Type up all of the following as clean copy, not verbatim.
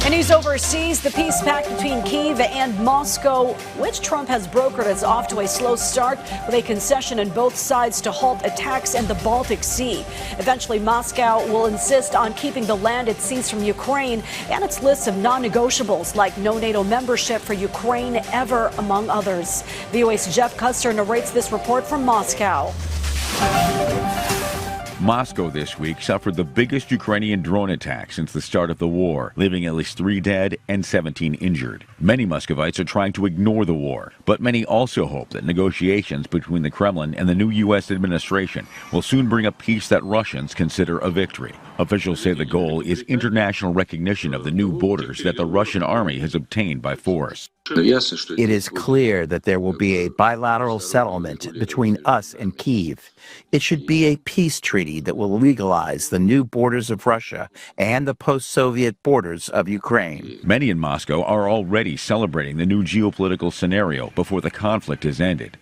In news overseas, the peace pact between Kyiv and Moscow, which Trump has brokered, is off to a slow start with a concession on both sides to halt attacks in the Baltic Sea. Eventually, Moscow will insist on keeping the land it seized from Ukraine and its list of non-negotiables like no NATO membership for Ukraine ever, among others. VOA's Jeff Custer narrates this report from Moscow. Moscow this week suffered the biggest Ukrainian drone attack since the start of the war, leaving at least 3 dead and 17 injured. Many Muscovites are trying to ignore the war, but many also hope that negotiations between the Kremlin and the new U.S. administration will soon bring a peace that Russians consider a victory. Officials say the goal is international recognition of the new borders that the Russian army has obtained by force. It is clear that there will be a bilateral settlement between us and Kyiv. It should be a peace treaty that will legalize the new borders of Russia and the post-Soviet borders of Ukraine. Many in Moscow are already celebrating the new geopolitical scenario before the conflict has ended.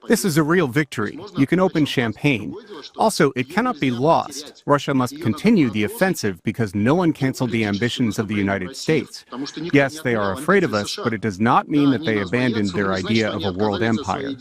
This is a real victory. You can open champagne. Also, it cannot be lost. Russia must continue the offensive because no one canceled the ambitions of the United States. Yes, they are afraid of us, but it does not mean that they abandoned their idea of a world empire.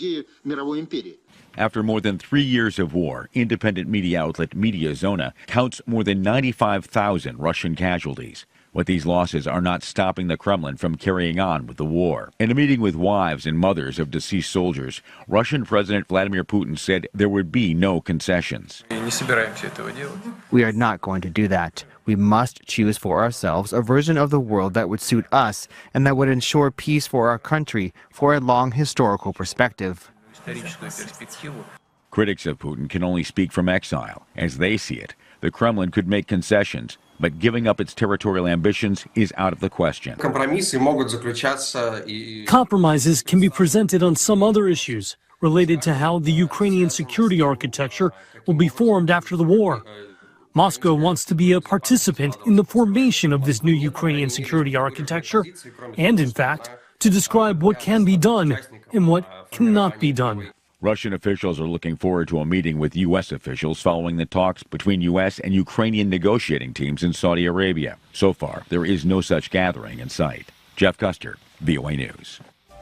After more than 3 years of war, independent media outlet Media Zona counts more than 95,000 Russian casualties. But these losses are not stopping the Kremlin from carrying on with the war. In a meeting with wives and mothers of deceased soldiers, Russian President Vladimir Putin said there would be no concessions. We are not going to do that. We must choose for ourselves a version of the world that would suit us and that would ensure peace for our country for a long historical perspective. Critics of Putin can only speak from exile. As they see it, the Kremlin could make concessions, but giving up its territorial ambitions is out of the question. Compromises can be presented on some other issues related to how the Ukrainian security architecture will be formed after the war. Moscow wants to be a participant in the formation of this new Ukrainian security architecture and, in fact, to describe what can be done and what cannot be done. Russian officials are looking forward to a meeting with U.S. officials following the talks between U.S. and Ukrainian negotiating teams in Saudi Arabia. So far, there is no such gathering in sight. Jeff Custer, VOA News.